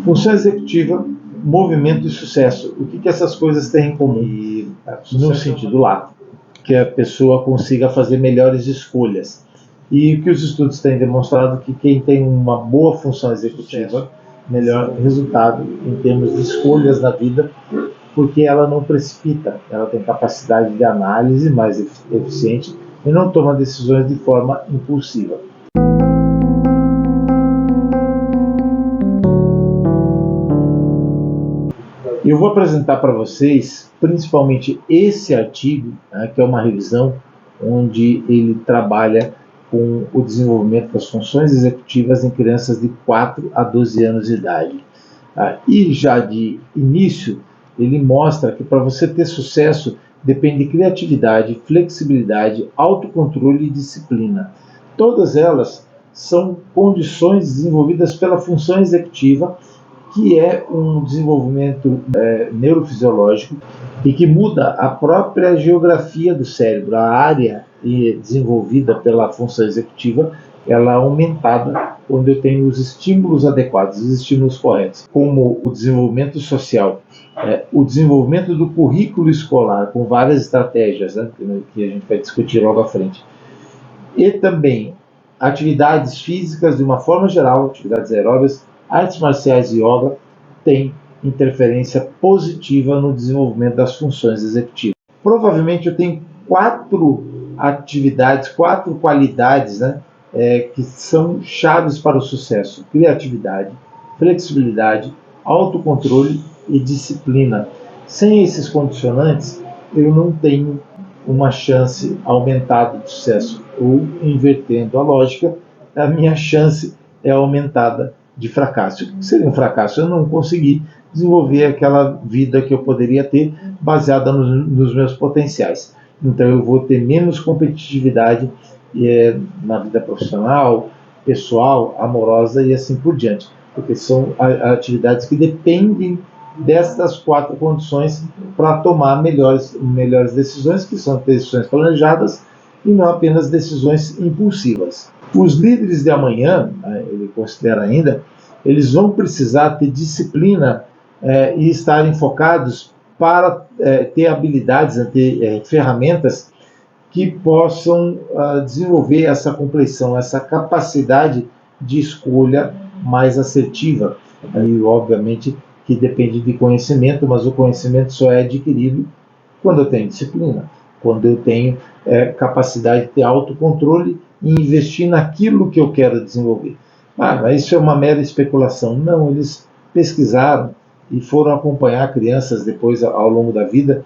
Função executiva, movimento e sucesso. O que essas coisas têm em comum? No sentido lato, que a pessoa consiga fazer melhores escolhas. E o que os estudos têm demonstrado que quem tem uma boa função executiva, melhor resultado em termos de escolhas na vida, porque ela não precipita, ela tem capacidade de análise mais eficiente e não toma decisões de forma impulsiva. Eu vou apresentar para vocês, principalmente esse artigo, que é uma revisão onde ele trabalha com o desenvolvimento das funções executivas em crianças de 4 a 12 anos de idade. E já de início, ele mostra que para você ter sucesso depende de criatividade, flexibilidade, autocontrole e disciplina. Todas elas são condições desenvolvidas pela função executiva, que é um desenvolvimento neurofisiológico e que muda a própria geografia do cérebro. A área desenvolvida pela função executiva, ela é aumentada quando eu tenho os estímulos adequados, os estímulos corretos, como o desenvolvimento social, o desenvolvimento do currículo escolar, com várias estratégias, que a gente vai discutir logo à frente, e também atividades físicas de uma forma geral, atividades aeróbicas, artes marciais e yoga, tem interferência positiva no desenvolvimento das funções executivas. Provavelmente eu tenho 4 atividades, 4 qualidades, que são chaves para o sucesso: criatividade, flexibilidade, autocontrole e disciplina. Sem esses condicionantes, eu não tenho uma chance aumentada de sucesso. Ou, invertendo a lógica, a minha chance é aumentada de fracasso. O que seria um fracasso? Eu não conseguir desenvolver aquela vida que eu poderia ter baseada nos meus potenciais. Então eu vou ter menos competitividade na vida profissional, pessoal, amorosa e assim por diante, porque são atividades que dependem destas 4 condições para tomar melhores decisões, que são decisões planejadas e não apenas decisões impulsivas. Os líderes de amanhã, ele considera ainda, eles vão precisar ter disciplina e estarem focados para ter habilidades, ter ferramentas que possam desenvolver essa compreensão, essa capacidade de escolha mais assertiva. E, obviamente, que depende de conhecimento, mas o conhecimento só é adquirido quando eu tenho disciplina, quando eu tenho capacidade de ter autocontrole e investir naquilo que eu quero desenvolver. Mas isso é uma mera especulação. Não, eles pesquisaram e foram acompanhar crianças depois ao longo da vida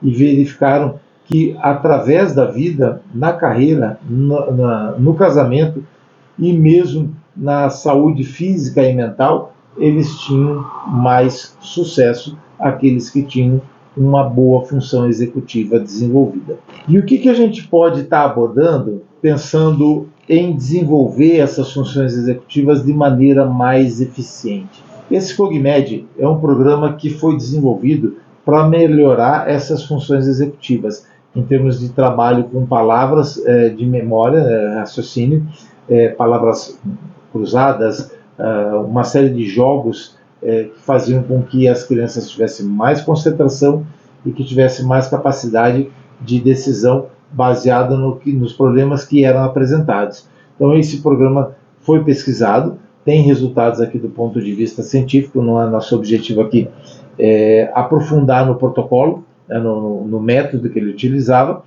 e verificaram que através da vida, na carreira, no casamento e mesmo na saúde física e mental, eles tinham mais sucesso, aqueles que tinham uma boa função executiva desenvolvida. E o que a gente pode estar abordando pensando em desenvolver essas funções executivas de maneira mais eficiente? Esse FOGMED é um programa que foi desenvolvido para melhorar essas funções executivas, em termos de trabalho com palavras de memória, raciocínio, palavras cruzadas, uma série de jogos que faziam com que as crianças tivessem mais concentração e que tivessem mais capacidade de decisão baseada nos problemas que eram apresentados. Então esse programa foi pesquisado, tem resultados aqui do ponto de vista científico, não é nosso objetivo aqui aprofundar no protocolo, no método que ele utilizava,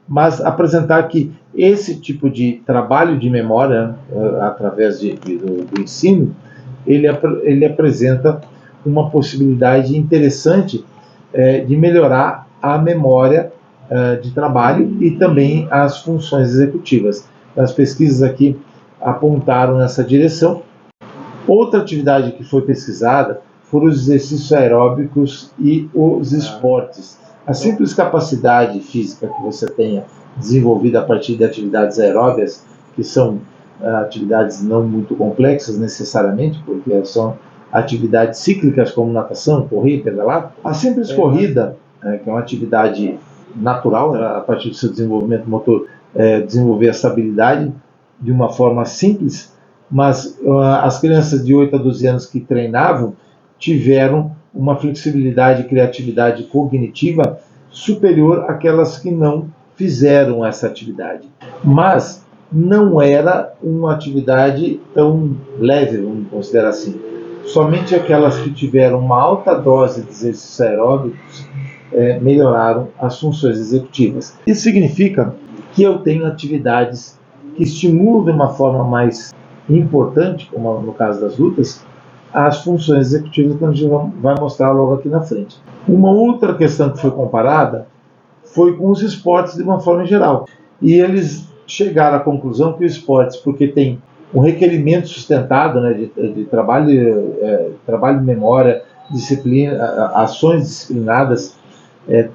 mas apresentar que esse tipo de trabalho de memória, através do ensino, ele apresenta uma possibilidade interessante de melhorar a memória de trabalho e também as funções executivas. As pesquisas aqui apontaram nessa direção. Outra atividade que foi pesquisada foram os exercícios aeróbicos e os esportes. A simples capacidade física que você tenha desenvolvida a partir de atividades aeróbicas, que são atividades não muito complexas necessariamente, porque são atividades cíclicas como natação, correr, pedalar. A simples corrida, que é uma atividade natural, a partir do seu desenvolvimento motor, desenvolver essa habilidade de uma forma simples, mas as crianças de 8 a 12 anos que treinavam, tiveram uma flexibilidade e criatividade cognitiva superior àquelas que não fizeram essa atividade. Mas não era uma atividade tão leve, vamos considerar assim. Somente aquelas que tiveram uma alta dose de exercícios aeróbicos melhoraram as funções executivas. Isso significa que eu tenho atividades que estimulam de uma forma mais importante, como no caso das lutas, as funções executivas que a gente vai mostrar logo aqui na frente. Uma outra questão que foi comparada foi com os esportes de uma forma geral. E eles chegaram à conclusão que os esportes, porque tem um requerimento sustentado, né, de trabalho de memória, disciplina, ações disciplinadas,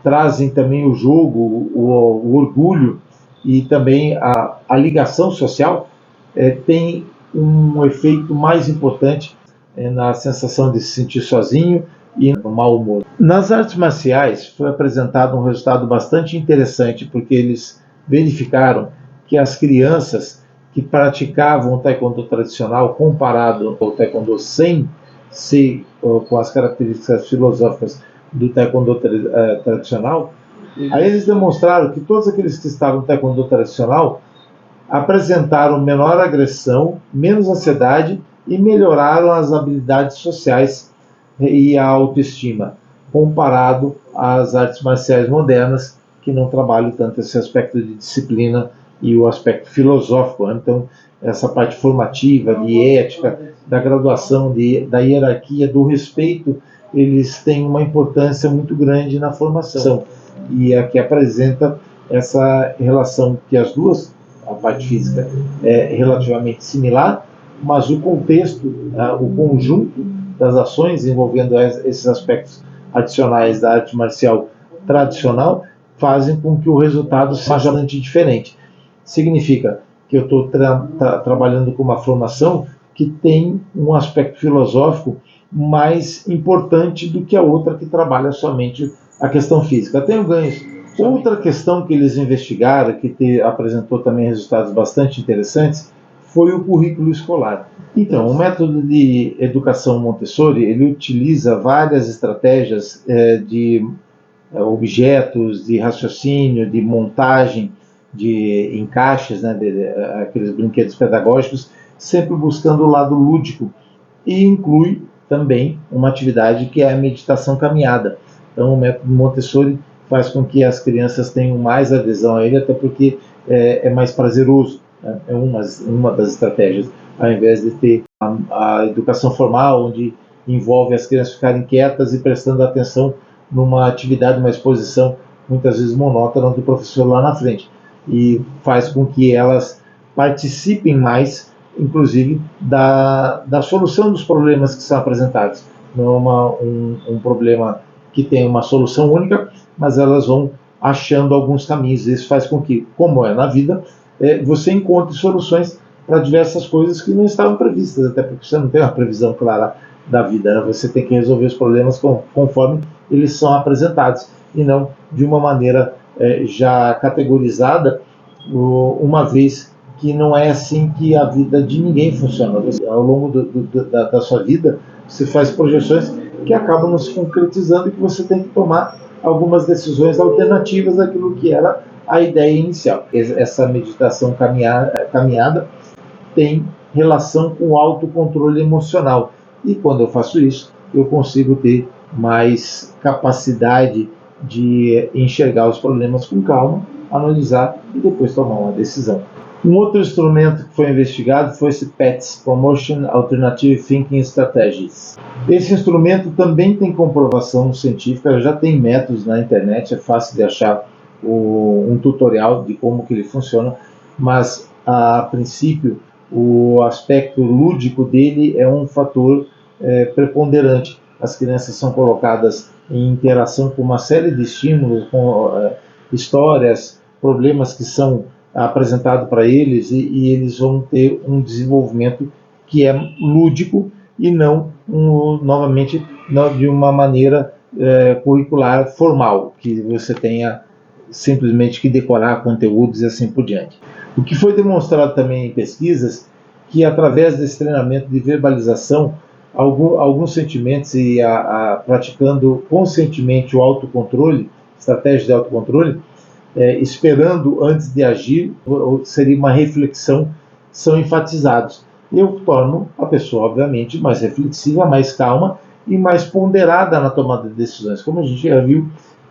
trazem também o jogo, o orgulho e também a ligação social, tem um efeito mais importante na sensação de se sentir sozinho e no mau humor. Nas artes marciais foi apresentado um resultado bastante interessante, porque eles verificaram que as crianças que praticavam o taekwondo tradicional comparado ao taekwondo sem ser com as características filosóficas do taekwondo tradicional, aí eles demonstraram que todos aqueles que estavam no taekwondo tradicional apresentaram menor agressão, menos ansiedade e melhoraram as habilidades sociais e a autoestima, comparado às artes marciais modernas, que não trabalham tanto esse aspecto de disciplina e o aspecto filosófico. Então, essa parte formativa, de ética, da graduação, da hierarquia, do respeito, eles têm uma importância muito grande na formação. E aqui apresenta essa relação que as duas, a parte física, é relativamente similar, mas o contexto, o conjunto das ações envolvendo esses aspectos adicionais da arte marcial tradicional fazem com que o resultado seja bastante diferente. Significa que eu estou trabalhando com uma formação que tem um aspecto filosófico mais importante do que a outra que trabalha somente a questão física. Tenho ganhos. Outra questão que eles investigaram, que apresentou também resultados bastante interessantes, foi o currículo escolar. Então, o método de educação Montessori, ele utiliza várias estratégias de objetos, de raciocínio, de montagem, de encaixes, né, aqueles brinquedos pedagógicos, sempre buscando o lado lúdico, e inclui também uma atividade que é a meditação caminhada. Então, o método Montessori faz com que as crianças tenham mais adesão a ele, até porque é mais prazeroso, né? É uma das estratégias, ao invés de ter a educação formal, onde envolve as crianças ficarem quietas e prestando atenção numa atividade, uma exposição, muitas vezes monótona do professor lá na frente, e faz com que elas participem mais, inclusive, da solução dos problemas que são apresentados. Não é um problema que tem uma solução única, mas elas vão achando alguns caminhos. Isso faz com que, como é na vida, você encontre soluções para diversas coisas que não estavam previstas, até porque você não tem uma previsão clara da vida, né? Você tem que resolver os problemas conforme eles são apresentados, e não de uma maneira já categorizada, uma vez que não é assim que a vida de ninguém funciona. Ao longo da sua vida, você faz projeções que acabam não se concretizando, e que você tem que tomar algumas decisões alternativas daquilo que era a ideia inicial. Essa meditação caminhada tem relação com o autocontrole emocional, e quando eu faço isso, eu consigo ter mais capacidade de enxergar os problemas com calma, analisar e depois tomar uma decisão. Um outro instrumento que foi investigado foi esse PATS, Promotion Alternative Thinking Strategies. Esse instrumento também tem comprovação científica, já tem métodos na internet, é fácil de achar um tutorial de como que ele funciona, mas a princípio o aspecto lúdico dele é um fator preponderante. As crianças são colocadas em interação com uma série de estímulos, com histórias, problemas que são apresentados para eles, e eles vão ter um desenvolvimento que é lúdico e não, novamente, não de uma maneira curricular formal, que você tenha simplesmente que decorar conteúdos e assim por diante. O que foi demonstrado também em pesquisas, que através desse treinamento de verbalização, alguns sentimentos e praticando conscientemente o autocontrole, estratégia de autocontrole, esperando antes de agir, seria uma reflexão, são enfatizados. Eu torno a pessoa, obviamente, mais reflexiva, mais calma e mais ponderada na tomada de decisões. Como a gente já viu,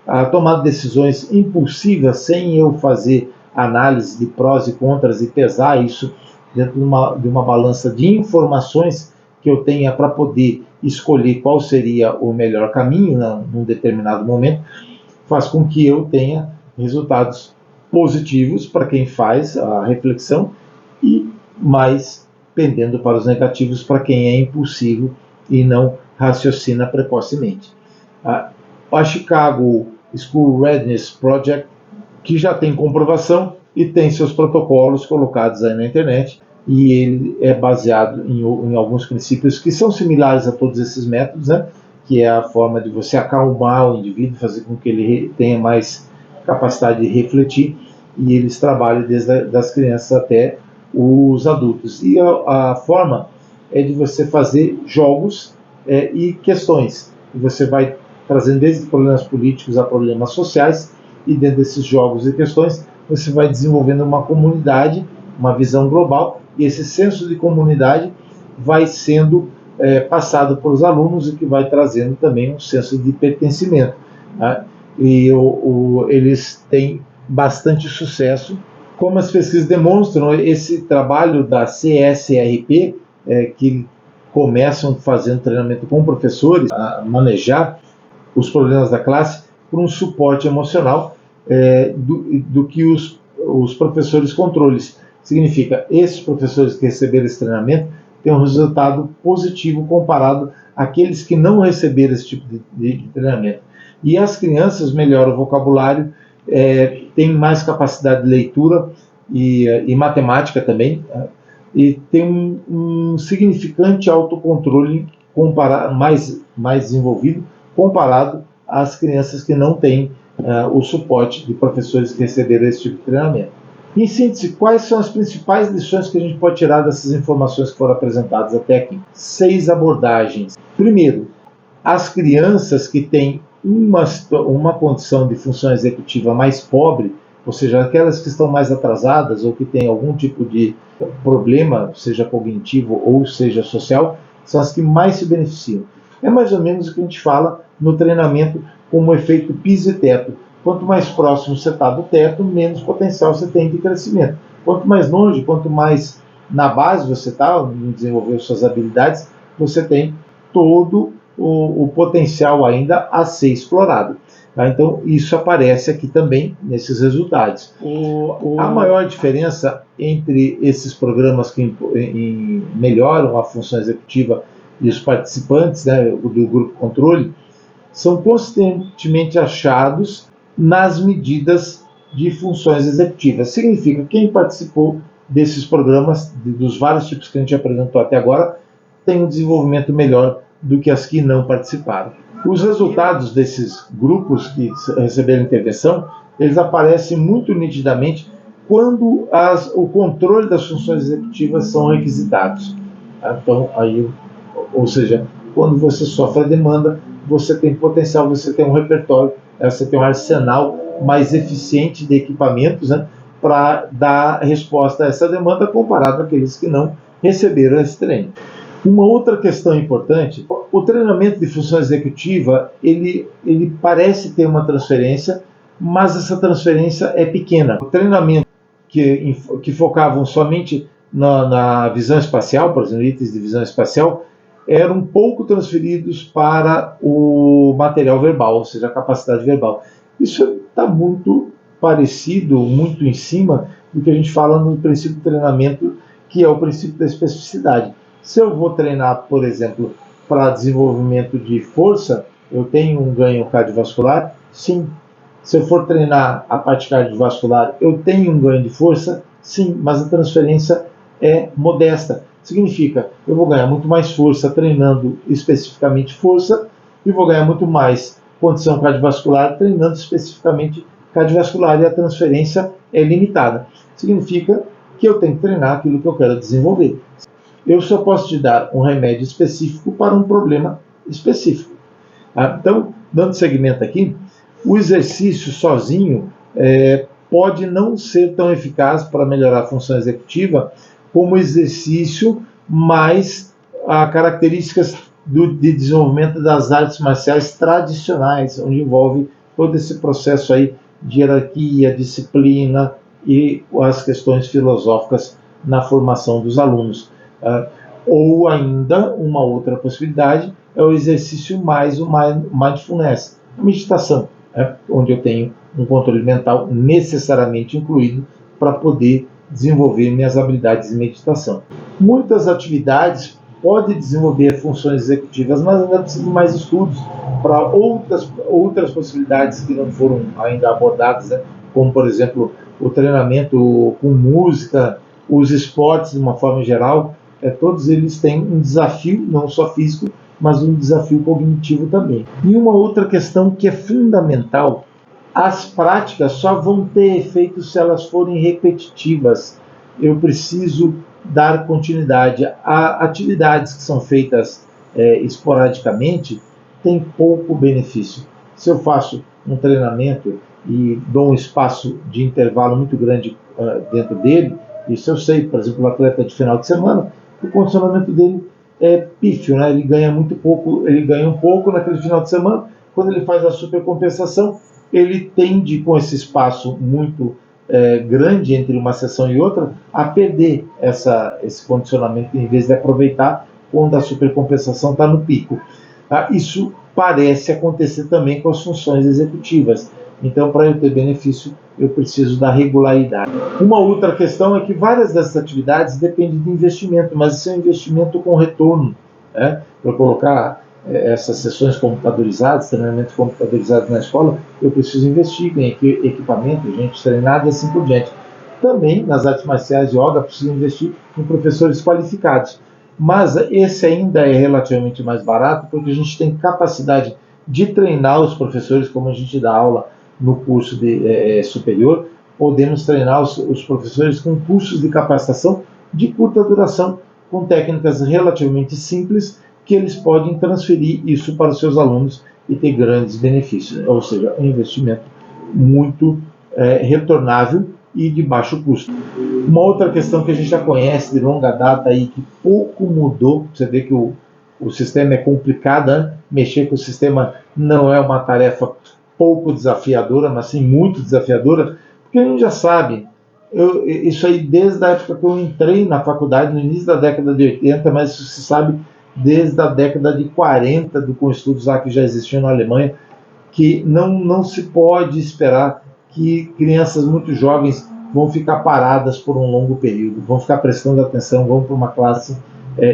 a tomada de decisões impulsivas, sem eu fazer análise de prós e contras e pesar isso dentro de uma balança de informações que eu tenha para poder escolher qual seria o melhor caminho num determinado momento, faz com que eu tenha resultados positivos para quem faz a reflexão e mais pendendo para os negativos para quem é impulsivo e não raciocina precocemente. A Chicago School Readiness Project, que já tem comprovação e tem seus protocolos colocados aí na internet, e ele é baseado em alguns princípios que são similares a todos esses métodos, né? Que é a forma de você acalmar o indivíduo, fazer com que ele tenha mais capacidade de refletir, e eles trabalham desde das crianças até os adultos. E a forma é de você fazer jogos e questões. E você vai trazendo desde problemas políticos a problemas sociais, e dentro desses jogos e questões você vai desenvolvendo uma comunidade, uma visão global, e esse senso de comunidade vai sendo passado para os alunos, e que vai trazendo também um senso de pertencimento. Tá? E eles têm bastante sucesso. Como as pesquisas demonstram, esse trabalho da CSRP, que começam fazendo treinamento com professores a manejar os problemas da classe por um suporte emocional do que os professores controles. Significa, esses professores que receberam esse treinamento têm um resultado positivo comparado àqueles que não receberam esse tipo de treinamento. E as crianças melhoram o vocabulário, têm mais capacidade de leitura e matemática também, e tem um significante autocontrole mais desenvolvido comparado às crianças que não têm o suporte de professores que receberam esse tipo de treinamento. Em síntese, quais são as principais lições que a gente pode tirar dessas informações que foram apresentadas até aqui? 6 abordagens. Primeiro, as crianças que têm uma condição de função executiva mais pobre, ou seja, aquelas que estão mais atrasadas ou que têm algum tipo de problema, seja cognitivo ou seja social, são as que mais se beneficiam. É mais ou menos o que a gente fala no treinamento como efeito piso e teto. Quanto mais próximo você está do teto, menos potencial você tem de crescimento. Quanto mais longe, quanto mais na base você está, em desenvolver suas habilidades, você tem todo o potencial ainda a ser explorado. Tá? Então, isso aparece aqui também nesses resultados. A maior diferença entre esses programas que melhoram a função executiva e os participantes, né, do grupo controle, são constantemente achados nas medidas de funções executivas. Significa que quem participou desses programas, dos vários tipos que a gente apresentou até agora, tem um desenvolvimento melhor do que as que não participaram. Os resultados desses grupos que receberam intervenção, eles aparecem muito nitidamente quando o controle das funções executivas são requisitados. Então, aí, ou seja, quando você sofre a demanda, você tem potencial, você tem um repertório, você tem um arsenal mais eficiente de equipamentos, né, para dar resposta a essa demanda comparado àqueles que não receberam esse treino. Uma outra questão importante, o treinamento de função executiva, ele parece ter uma transferência, mas essa transferência é pequena. O treinamento que focavam somente na visão espacial, por exemplo, itens de visão espacial, eram um pouco transferidos para o material verbal, ou seja, a capacidade verbal. Isso está muito parecido, muito em cima do que a gente fala no princípio do treinamento, que é o princípio da especificidade. Se eu vou treinar, por exemplo, para desenvolvimento de força, eu tenho um ganho cardiovascular? Sim. Se eu for treinar a parte cardiovascular, eu tenho um ganho de força? Sim, mas a transferência é modesta. Significa, eu vou ganhar muito mais força treinando especificamente força e vou ganhar muito mais condição cardiovascular treinando especificamente cardiovascular, e a transferência é limitada. Significa que eu tenho que treinar aquilo que eu quero desenvolver. eu só posso te dar um remédio específico para um problema específico. Então, dando segmento aqui, o exercício sozinho pode não ser tão eficaz para melhorar a função executiva como o exercício mais características de desenvolvimento das artes marciais tradicionais, onde envolve todo esse processo aí de hierarquia, disciplina e as questões filosóficas na formação dos alunos. Ou ainda, uma outra possibilidade é o exercício mais o mindfulness, a meditação, onde eu tenho um controle mental necessariamente incluído para poder desenvolver minhas habilidades de meditação. Muitas atividades podem desenvolver funções executivas, mas ainda precisa de mais estudos para outras possibilidades que não foram ainda abordadas, como, por exemplo, o treinamento com música, os esportes de uma forma geral. Todos eles têm um desafio, não só físico, mas um desafio cognitivo também. E uma outra questão que é fundamental: as práticas só vão ter efeito se elas forem repetitivas. Eu preciso dar continuidade a atividades que são feitas esporadicamente, tem pouco benefício. Se eu faço um treinamento e dou um espaço de intervalo muito grande dentro dele, isso eu sei, por exemplo, o atleta de final de semana, o condicionamento dele é pífio, né? Ele ganha muito pouco, ele ganha um pouco naquele final de semana. Quando ele faz a supercompensação, ele tende, com esse espaço muito grande entre uma sessão e outra, a perder esse condicionamento, em vez de aproveitar quando a supercompensação está no pico. Isso parece acontecer também com as funções executivas. Então, para eu ter benefício, eu preciso da regularidade. Uma outra questão é que várias dessas atividades dependem de investimento, mas isso é um investimento com retorno. Para colocar essas sessões computadorizadas, treinamentos computadorizados na escola, eu preciso investir em equipamento, gente treinada e assim por diante. Também, nas artes marciais de yoga, preciso investir em professores qualificados. Mas esse ainda é relativamente mais barato, porque a gente tem capacidade de treinar os professores, como a gente dá aula no curso superior. Podemos treinar os professores com cursos de capacitação de curta duração, com técnicas relativamente simples, que eles podem transferir isso para os seus alunos e ter grandes benefícios. Ou seja, um investimento muito retornável e de baixo custo. Uma outra questão que a gente já conhece de longa data e que pouco mudou, você vê que o sistema é complicado, né? Mexer com o sistema não é uma tarefa pouco desafiadora, mas sim muito desafiadora, porque a gente já sabe, isso aí desde a época que eu entrei na faculdade, no início da década de 80, mas isso se sabe desde a década de 40, com estudos lá que já existiam na Alemanha, que não se pode esperar que crianças muito jovens vão ficar paradas por um longo período, vão ficar prestando atenção, vão para uma classe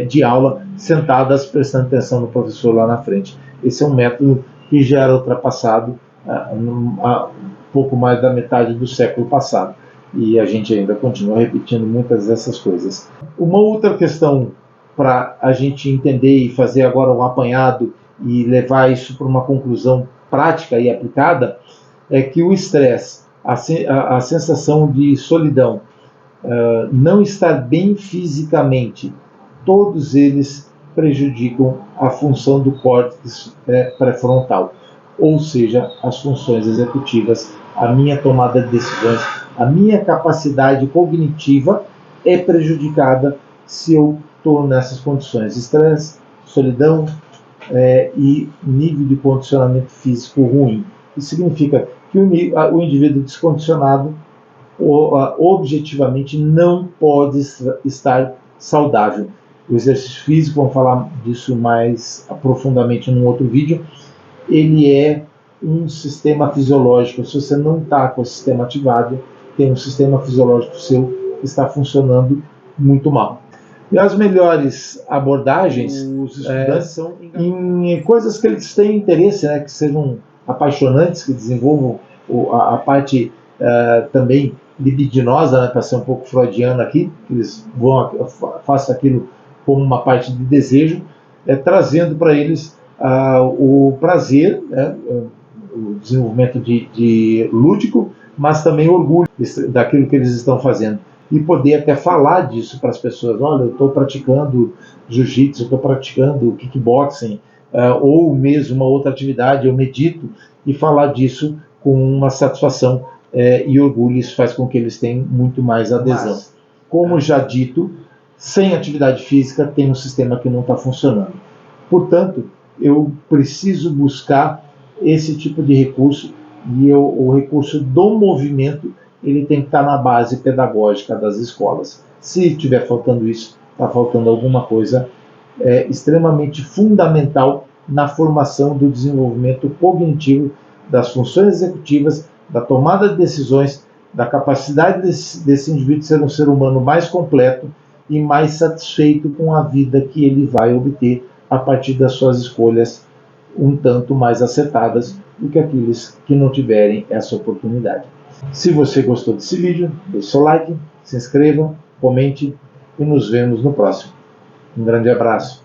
de aula sentadas prestando atenção no professor lá na frente. Esse é um método que já era ultrapassado há pouco mais da metade do século passado, e a gente ainda continua repetindo muitas dessas coisas. Uma outra questão para a gente entender e fazer agora um apanhado e levar isso para uma conclusão prática e aplicada é que o estresse, a sensação de solidão, não estar bem fisicamente, todos eles prejudicam a função do córtex pré-frontal, ou seja, as funções executivas, a minha tomada de decisões, a minha capacidade cognitiva é prejudicada se eu estou nessas condições: estresse, solidão e nível de condicionamento físico ruim. Isso significa que o indivíduo descondicionado objetivamente não pode estar saudável. O exercício físico, vamos falar disso mais aprofundadamente num outro vídeo, ele é um sistema fisiológico. Se você não está com o sistema ativado, tem um sistema fisiológico seu que está funcionando muito mal. E as melhores abordagens, os estudantes são em coisas que eles têm interesse, que sejam apaixonantes, que desenvolvam a parte também libidinosa, para ser um pouco freudiana aqui, que eles façam aquilo como uma parte de desejo, trazendo para eles o prazer, o desenvolvimento de lúdico, mas também orgulho daquilo que eles estão fazendo. e poder até falar disso para as pessoas. Olha, eu estou praticando jiu-jitsu, eu estou praticando kickboxing, ou mesmo uma outra atividade, eu medito, e falar disso com uma satisfação e orgulho. Isso faz com que eles tenham muito mais adesão. Mas, como já dito, sem atividade física tem um sistema que não está funcionando. Portanto, eu preciso buscar esse tipo de recurso, e o recurso do movimento ele tem que estar na base pedagógica das escolas. Se estiver faltando isso, está faltando alguma coisa extremamente fundamental na formação do desenvolvimento cognitivo, das funções executivas, da tomada de decisões, da capacidade desse indivíduo ser um ser humano mais completo e mais satisfeito com a vida que ele vai obter a partir das suas escolhas um tanto mais acertadas do que aqueles que não tiverem essa oportunidade. Se você gostou desse vídeo, deixe seu like, se inscreva, comente e nos vemos no próximo. Um grande abraço.